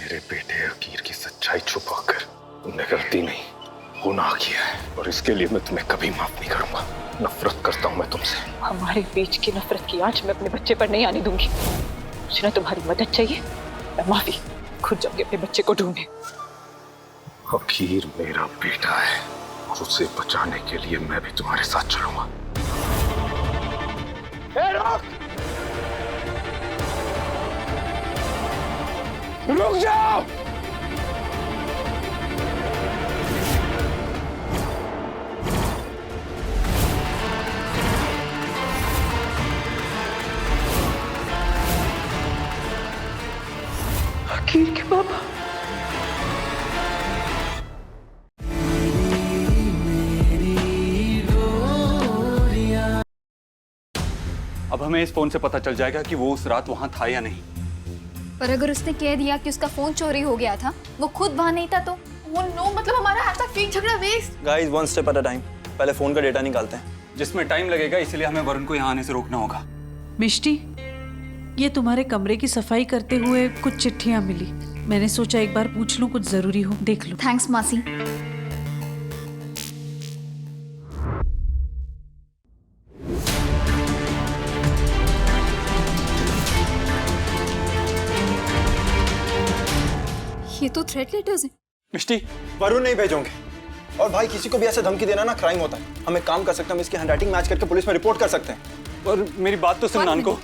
मेरे बेटे अकीर की सच्चाई छुपाकर तुमने गलती नहीं, गुनाह किया है और इसके लिए मैं तुम्हें कभी माफ नहीं करूंगा। नफरत करता हूं मैं तुमसे। हमारे बीच की नफरत की आंच मैं अपने बच्चे पर नहीं आने दूंगी। मुझे ना तुम्हारी मदद चाहिए, मैं माफी खुद जाके अपने बच्चे को ढूंढे। अकीर मेरा बेटा है और उसे बचाने के लिए मैं भी तुम्हारे साथ चलूंगा। रुक जाओ! अकीर के पापा। अब हमें इस फोन से पता चल जाएगा कि वो उस रात वहां था या नहीं। पर अगर उसने कह दिया कि उसका फोन चोरी हो गया था, वो खुद वहां नहीं था तो? Oh no, मतलब हमारा आज तक फेक झगड़ा waste. Guys, one step at a time. पहले फोन का डेटा निकालते हैं। जिसमें टाइम लगेगा, इसलिए हमें वरुण को यहाँ आने से रोकना होगा। मिष्टी, ये तुम्हारे कमरे की सफाई करते हुए कुछ चिट्ठियां मिली। मैंने सोचा एक बार पूछ लूं, कुछ जरूरी हो देख लो। थैंक्स मासी। ये तो थ्रेट लेटर्स हैं। मिष्टी, वरुण नहीं भेजोगे। और भाई, किसी को भी ऐसे धमकी देना ना क्राइम होता है। हम एक काम कर सकते हैं, हम इसकी हैंडराइटिंग मैच करके पुलिस में रिपोर्ट कर सकते हैं। और मेरी बात तो सुन नानको।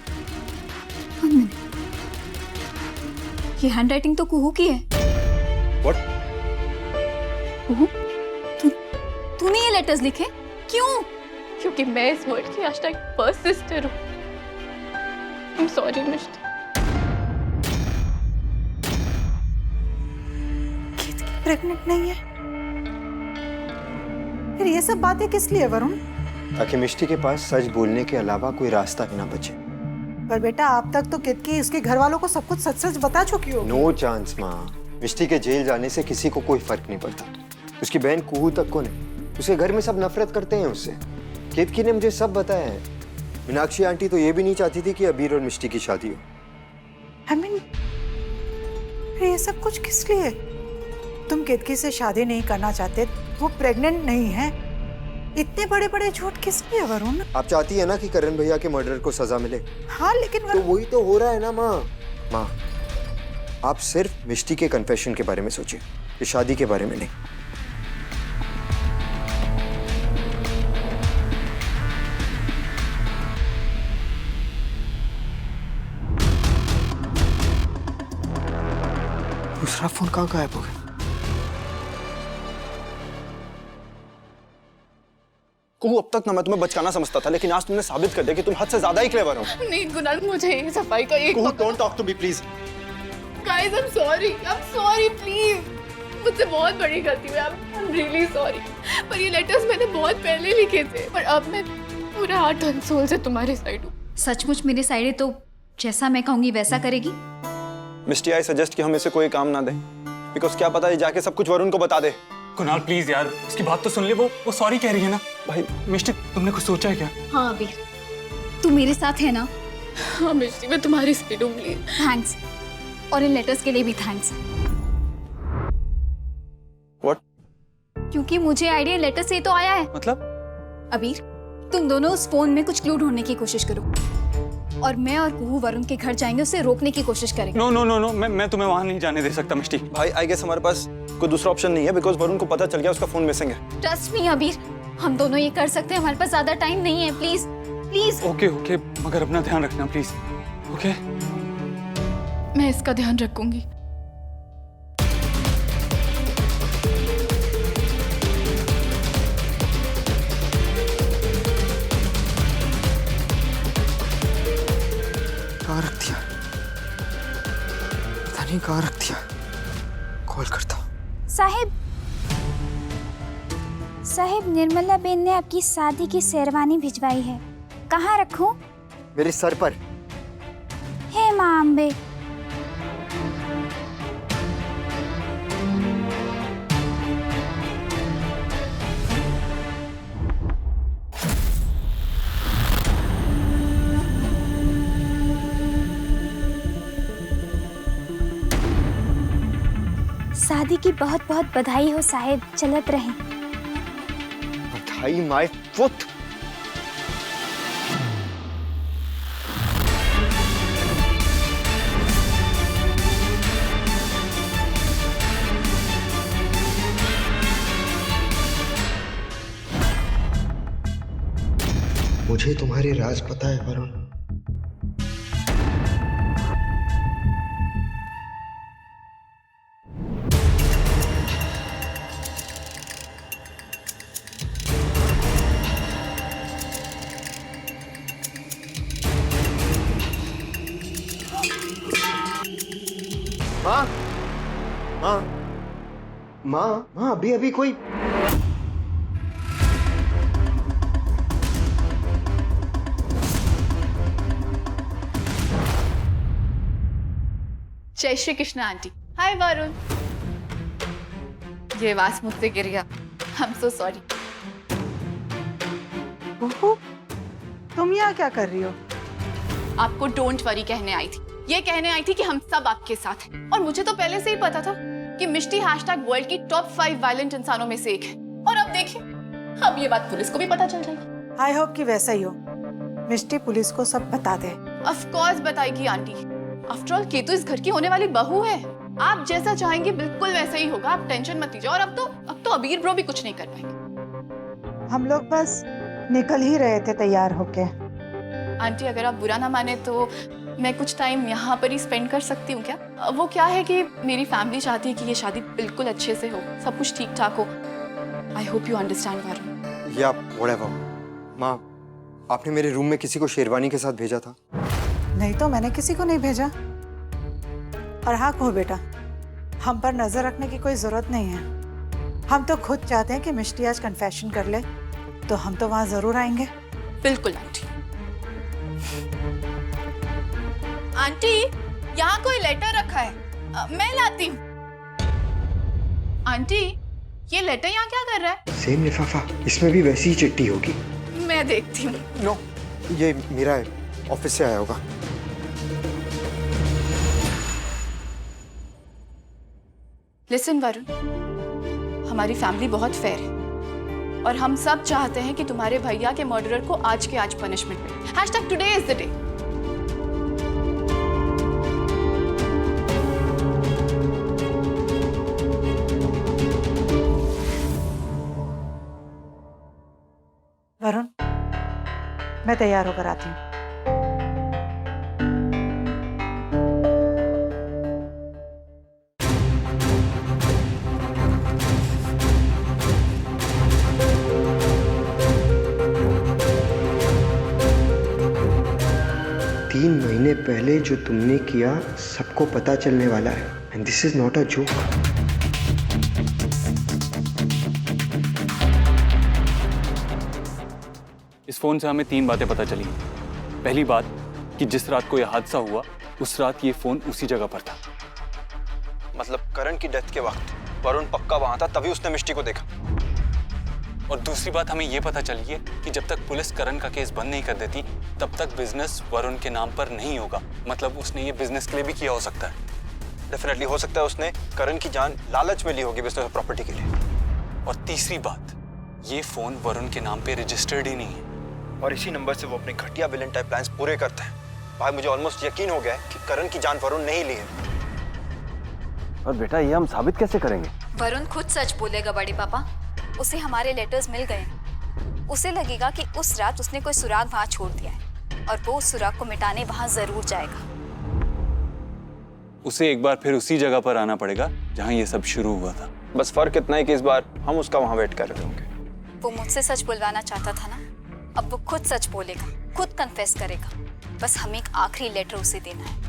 ये हैंडराइटिंग तो कुहू की है। व्हाट? कुहू? तूने ये लेटर्स लिखे? क्यों? क्योंकि मैं इस वर्ल्ड की आज तक फर्स्ट सिस्टर हूँ। I'm sorry Mishti. प्रेग्नेंट नहीं है, फिर ये सब बातें किस लिए वरुण? ताकि मिष्टी के पास सच बोलने के अलावा कोई रास्ता ही ना बचे। पर बेटा, आप तक तो कितकी उसके घर वालों को सब कुछ सच सच बता चुकी हो। नो चांस माँ। मिष्टी के जेल जाने से किसी को कोई फर्क नहीं पड़ता। उसकी बहन कुहू तक को नहीं, उसके घर में सब नफरत करते हैं उससे। केतकी ने मुझे सब बताया है। मीनाक्षी आंटी तो ये भी नहीं चाहती थी कि अबीर और मिष्टी की शादी हो। I mean, फिर ये सब कुछ किस लिए? तुम केतकी से शादी नहीं करना चाहते, वो प्रेग्नेंट नहीं है, इतने बड़े बड़े झूठ किस लिए वरुण? आप चाहती है ना कि करण भैया के मर्डर को सजा मिले? हाँ, लेकिन तो वही तो हो रहा है ना माँ। माँ, आप सिर्फ मिष्टी के कन्फेशन के बारे में सोचिए, कि शादी के बारे में नहीं। दूसरा फोन कहाँ गायब हो गया? कुहू, अब तक ना मैं तुम्हें बचकाना समझता था, लेकिन आज तुमने साबित कर दिया कि तुम हद से ज्यादा ही क्लेवर हो। नहीं कुणाल, मुझे ये सफाई का एक। Kuhu, don't talk to me please. Guys, I'm sorry please. मुझसे बहुत बड़ी गलती हुई। I'm really sorry। पर ये लेटर्स मैंने बहुत पहले लिखे थे, पर अब मैं पूरा हार्ट एंड सोल से तुम्हारे साइड हूँ। सचमुच मेरे साइड है तो जैसा मैं कहूंगी वैसा करेगी। मिष्टी, आई सजेस्ट कि हम इसे कोई काम ना दें, बिकॉज क्या पता ये जाके सब कुछ वरुण को बता दे। कुणाल प्लीज यार, उसकी बात तो सुन ले। वो सॉरी कह रही है ना। भाई मिष्टी, तुमने कुछ सोचा है क्या? हाँ अबीर, तू मेरे साथ है ना? हाँ मिष्टी, मैं तुम्हारी साइड हूँ प्लीज। थैंक्स, और इन लेटर्स के लिए भी थैंक्स। व्हाट? क्योंकि मुझे आइडिया लेटर से ही तो आया है। मतलब? अबीर, तुम दोनों उस फोन में कुछ क्लू ढूंढने की कोशिश करो और मैं और कुहू वरुण के घर जाएंगे, उसे रोकने की कोशिश करेंगे। नो, मैं तुम्हें वहां नहीं जाने दे सकता मिष्टी। भाई, आई गेस हमारे पास कोई दूसरा ऑप्शन नहीं है, बिकॉज वरुण को पता चल गया उसका फोन मिसिंग है। ट्रस्ट मी अबीर, हम दोनों ये कर सकते हैं, हमारे पास ज्यादा टाइम नहीं है। Please please. ओके, मगर अपना ध्यान रखना प्लीज। ओके? मैं इसका ध्यान रखूंगी। कहाँ रख दिया? पता नहीं कहाँ रख दिया। कॉल करता हूँ। साहिब, निर्मला बेन ने आपकी शादी की शेरवानी भिजवाई है। कहाँ रखूं? मेरे सर पर। हे माँ अम्बे। शादी की बहुत बहुत बधाई हो साहेब, चलत रहें। बधाई माय फुट। मुझे तुम्हारे राज पता है वरुण। माँ माँ माँ माँ, अभी अभी कोई जय श्री कृष्ण आंटी। हाय वरुण। ये वास मुझसे गिर गया। I am so sorry. कुहू, तुम यहाँ क्या कर रही हो? आपको डोंट वरी कहने आई थी। ये कहने आई थी कि हम सब आपके साथ हैं। और मुझे तो पहले से ही पता था कि मिष्टी #वर्ल्ड की टॉप 5 वायलेंट इंसानों में से एक है। और अब देखिए, अब ये बात पुलिस को भी पता चल जाएगी। आई होप कि वैसा ही हो। मिष्टी पुलिस को सब बता दे। ऑफ कोर्स बताएगी आंटी। आफ्टर ऑल केतु इस घर की होने वाली बहू है। आप जैसा चाहेंगे बिल्कुल वैसा ही होगा। आप टेंशन मत लीजिए। और अब तो अबीर ब्रो भी कुछ नहीं कर पाएंगे। हम लोग बस निकल ही रहे थे तैयार होके। आंटी अगर आप बुरा ना माने तो मैं कुछ टाइम यहाँ पर ही स्पेंड कर सकती हूँ क्या? वो क्या है कि मेरी फैमिली चाहती है कि ये शादी बिल्कुल अच्छे से हो, सब कुछ ठीक ठाक हो। I hope you understand Varun. या व्हाटएवर। माँ, आपने मेरे रूम में किसी को शेरवानी के साथ भेजा था? नहीं तो मैंने किसी को नहीं भेजा। और हाँ कहो बेटा, हम पर नजर रखने की कोई जरूरत नहीं है। हम तो खुद चाहते हैं कि मिष्टी आज कन्फेशन कर ले, तो हम तो वहां जरूर आएंगे। बिल्कुल आंटी। आंटी यहाँ कोई लेटर रखा है, मैं लाती हूँ। आंटी ये लेटर यहाँ क्या कर रहा है? सेम लिफाफा, इसमें भी वैसी ही चिट्ठी होगी। मैं देखती हूँ। नो, ये मेरा है, ऑफिस से आया होगा। लिसन वरुण, हमारी फैमिली बहुत फेयर है और हम सब चाहते हैं कि तुम्हारे भैया के मर्डरर को आज के आज पनिशमेंट मिले। #today is the day। Varun, मैं तैयार होकर आती हूँ। 3 महीने पहले जो तुमने किया सबको पता चलने वाला है, and this is not a joke. इस फोन से हमें 3 बातें पता चली। पहली बात कि जिस रात को यह हादसा हुआ उस रात ये फोन उसी जगह पर था। मतलब करण की डेथ के वक्त वरुण पक्का वहां था, तभी उसने मिष्टी को देखा। और दूसरी बात हमें ये पता चली है कि जब तक पुलिस करण का केस बंद नहीं कर देती तब तक बिजनेस वरुण के नाम पर नहीं होगा। मतलब उसने ये बिजनेस के लिए भी किया हो सकता है। डेफिनेटली हो सकता है उसने करण की जान लालच में ली होगी बिजनेस प्रॉपर्टी के लिए। और तीसरी बात, ये फोन वरुण के नाम पे रजिस्टर्ड ही नहीं है और इसी नंबर से वो अपने घटिया विलन टाइप प्लान्स पूरे करता है। भाई मुझे ऑलमोस्ट यकीन हो गया है कि करण की जान वरुण नहीं ली है। और बेटा ये हम साबित कैसे करेंगे? वरुण खुद सच बोलेगा बड़े पापा। उसे हमारे लेटर्स मिल गए। उसे लगेगा कि उस रात उसने कोई सुराग वहां छोड़ दिया है और वो उस सुराग को मिटाने वहां जरूर जाएगा। उसे एक बार फिर उसी जगह पर आना पड़ेगा जहां ये सब शुरू हुआ था। बस फर्क इतना है कि इस बार हम उसका वहां वेट कर रहे होंगे। वो मुझसे सच बुलवाना चाहता था ना, अब वो खुद सच बोलेगा, खुद कन्फेस करेगा। बस हमें एक आखिरी लेटर उसे देना है।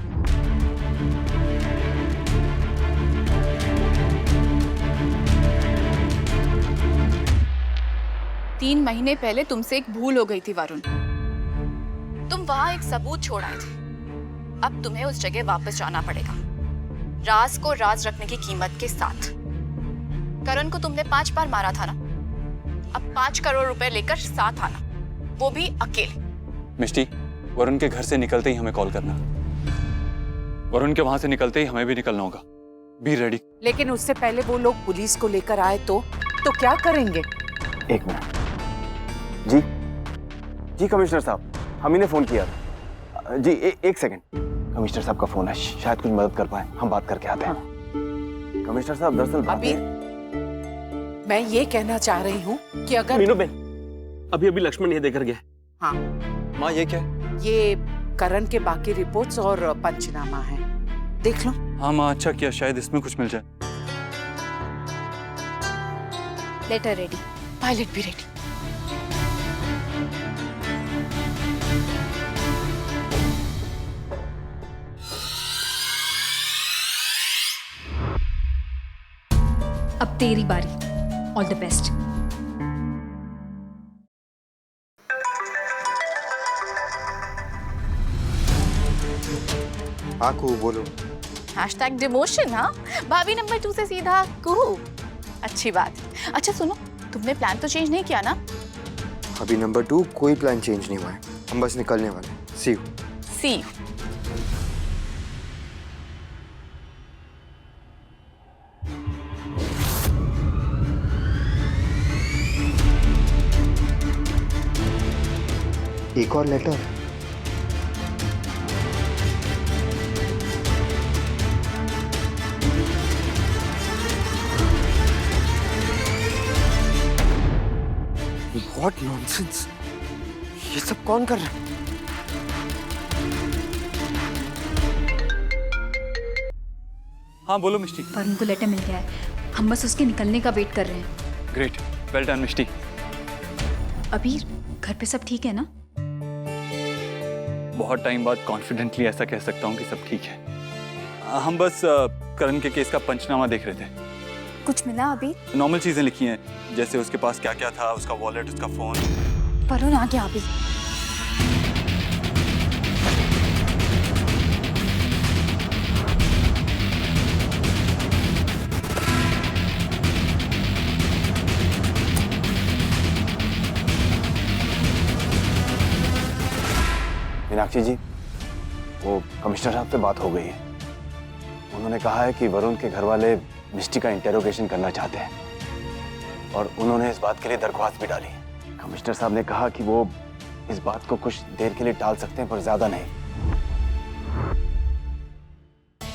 3 महीने पहले तुमसे एक भूल हो गई थी वरुण। तुम वहां एक सबूत छोड़ आए थे। अब तुम्हें उस जगह वापस जाना पड़ेगा, राज को राज रखने की कीमत के साथ। करण को तुमने 5 बार मारा था ना, अब 5 करोड़ रुपए लेकर साथ आना, वो भी अकेले। मिष्टी, वरुण के घर से निकलते ही हमें कॉल करना। वरुण के वहां से निकलते ही हमें भी निकलना होगा। Be ready. लेकिन उससे पहले वो लोग पुलिस को लेकर आए तो क्या करेंगे? एक मिनट। जी जी कमिश्नर साहब, हम इन्हें फोन किया था। जी एक सेकंड। कमिश्नर साहब का फोन है, शायद कुछ मदद कर पाए, हम बात करके आते हैं। कमिश्नर साहब दरअसल अबीर, मैं ये कहना चाह रही हूँ कि अगर मीनू बहन, अभी लक्ष्मण ये देकर गया। हाँ माँ ये क्या? ये करण के बाकी रिपोर्ट्स और पंचनामा है, देख लो। हाँ माँ, अच्छा किया, शायद इसमें कुछ मिल जाए। लेटर रेडी, पायलट भी रेडी। अब तेरी बारी। All the best. आकू बोलो। Hashtag demotion. हाँ, भाभी नंबर 2 से सीधा कुहू। अच्छी बात। अच्छा सुनो, तुमने प्लान तो चेंज नहीं किया ना? अभी नंबर 2 कोई प्लान चेंज नहीं हुआ है, हम बस निकलने वाले हैं। See you. See you. एक और लेटर। What nonsense! ये सब कौन कर रहा है? हाँ बोलो मिष्टी। वरुण को लेटर मिल गया है, हम बस उसके निकलने का वेट कर रहे हैं। ग्रेट, वेल डन मिष्टी। अबीर, घर पे सब ठीक है ना? बहुत टाइम बाद कॉन्फिडेंटली ऐसा कह सकता हूँ कि सब ठीक है। हम बस करण के केस का पंचनामा देख रहे थे। कुछ मिला अभी? नॉर्मल चीजें लिखी हैं, जैसे उसके पास क्या क्या था, उसका वॉलेट, उसका फोन। वरुण आ गया अभी। मीनाक्षी जी, वो कमिश्नर साहब से बात हो गई है। उन्होंने कहा है कि वरुण के घर वाले मिष्टी का इंटेरोगेशन करना चाहते हैं और उन्होंने इस बात के लिए दरख्वास्त भी डाली। कमिश्नर साहब ने कहा कि वो इस बात को कुछ देर के लिए टाल सकते हैं, पर ज्यादा नहीं।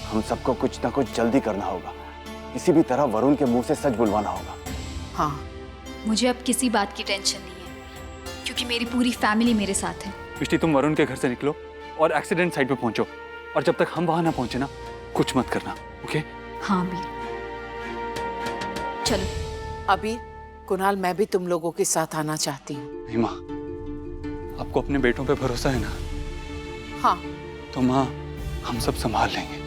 हम सबको कुछ ना कुछ जल्दी करना होगा, किसी भी तरह वरुण के मुंह से सच बुलवाना होगा। हाँ, मुझे अब किसी बात की टेंशन नहीं है, क्योंकि मेरी पूरी फैमिली मेरे साथ है। मिष्टी, तुम वरुण के घर से निकलो और एक्सीडेंट साइट पे पहुंचो, और जब तक हम वहां ना पहुंचे ना, कुछ मत करना, ओके? हाँ अबीर, चलो। अबीर, कुणाल, मैं भी तुम लोगों के साथ आना चाहती हूँ। नहीं माँ, आपको अपने बेटों पे भरोसा है ना? हाँ। तो माँ, हम सब संभाल लेंगे।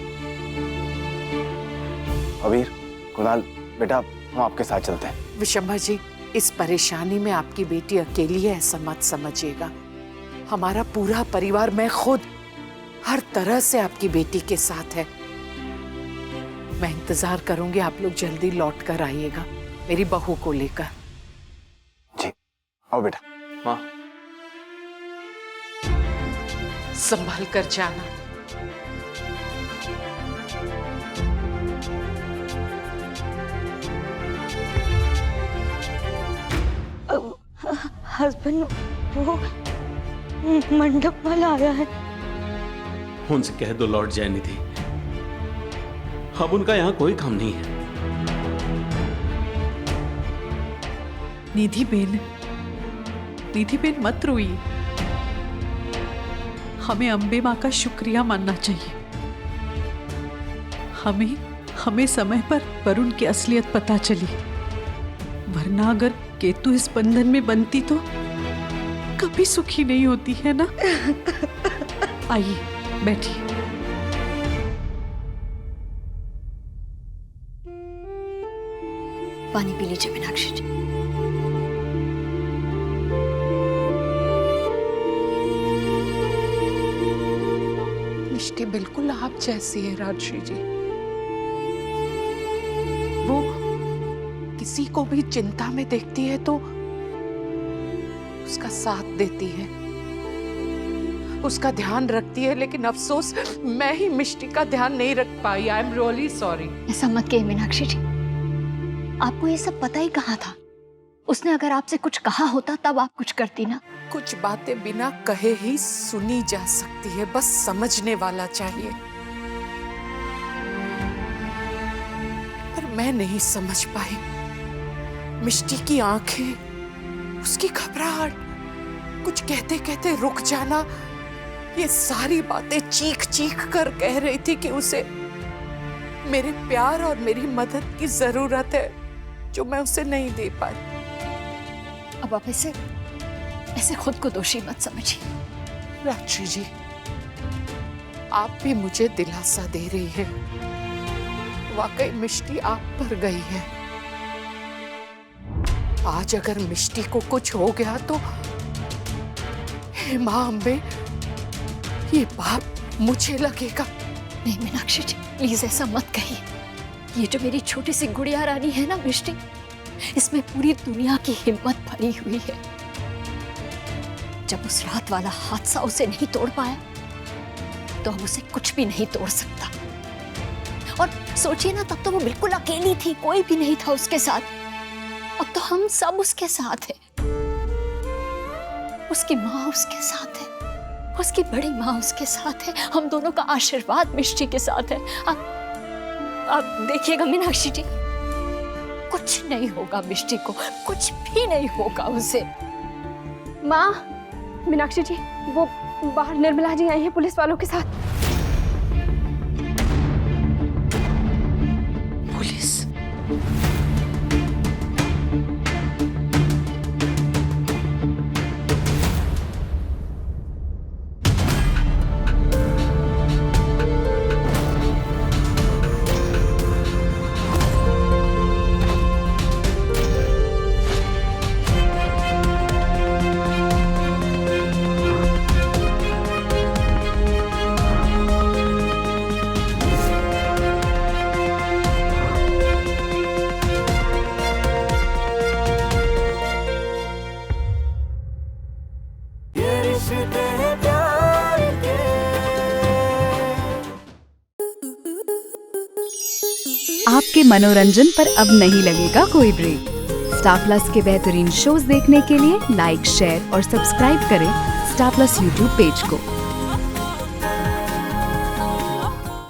अबीर, कुणाल, बेटा हम आपके साथ चलते हैं। विशंभर जी, इस परेशानी में आपकी बेटी अकेली है ऐसा मत समझिएगा। हमारा पूरा परिवार, मैं खुद हर तरह से आपकी बेटी के साथ है। मैं इंतजार करूंगी, आप लोग जल्दी लौट कर आइएगा मेरी बहू को लेकर। जी, आओ बेटा। माँ, संभाल कर जाना। हस्बैंड, वो मंडप वाला आया है। उनसे कह दो लौट जाए निधि, अब उनका यहाँ कोई काम नहीं है। निधि बेन मत रोइए। हमें अम्बे माँ का शुक्रिया मानना चाहिए। हमें समय पर वरुण की असलियत पता चली, वरना अगर केतु इस बंधन में बनती तो कभी सुखी नहीं होती, है ना? आइए बैठिए। पानी पी लीजिए मीनाक्षी जी। मिष्टी बिल्कुल आप जैसी है राजश्री जी। वो किसी को भी चिंता में देखती है तो उसका साथ देती है, उसका ध्यान रखती है, लेकिन अफसोस मैं ही मिष्टी का ध्यान नहीं रख पाई। I am really sorry. ऐसा मत कहिए मीनाक्षी जी, आपको ये सब पता ही कहाँ था? उसने अगर आपसे कुछ कहा होता तब आप कुछ करती ना। कुछ बातें बिना कहे ही सुनी जा सकती है, बस समझने वाला चाहिए। पर मैं नहीं समझ पाई। मिष्टी की आंखें, उसकी घबराहट, कुछ कहते कहते रुक जाना, ये सारी बातें चीख चीख कर कह रही थी कि उसे मेरे प्यार और मेरी मदद की जरूरत है, जो मैं उसे नहीं दे पाई। अब आप ऐसे खुद को दोषी मत समझिए। मीनाक्षी जी, आप भी मुझे दिलासा दे रही है। वाकई मिष्टी आप पर गई है। आज अगर मिष्टी को कुछ हो गया तो हे मां अम्बे, ये पाप मुझे लगेगा। नहीं मीनाक्षी जी, प्लीज ऐसा मत कहिए। ये जो मेरी छोटी सी गुड़िया रानी है ना मिष्टी, इसमें पूरी दुनिया की हिम्मत भरी हुई है। जब उस रात वाला हादसा उसे नहीं तोड़ पाया, तो अब उसे कुछ भी नहीं तोड़ सकता। और सोचिए ना, तब तो वो बिल्कुल अकेली थी, कोई भी नहीं था उसके साथ। अब तो हम सब उसके साथ हैं। उसकी माँ उसके साथ है, उसकी बड़ी माँ उसके साथ है, हम दोनों का आशीर्वाद मिष्टी के साथ है। आप देखिएगा मीनाक्षी जी, कुछ नहीं होगा मिष्टी को, कुछ भी नहीं होगा उसे। माँ, मीनाक्षी जी, वो बाहर निर्मला जी आई हैं पुलिस वालों के साथ। पुलिस? आपके मनोरंजन पर अब नहीं लगेगा कोई ब्रेक। स्टार प्लस के बेहतरीन शोज देखने के लिए लाइक, शेयर और सब्सक्राइब करें स्टार प्लस यूट्यूब पेज को।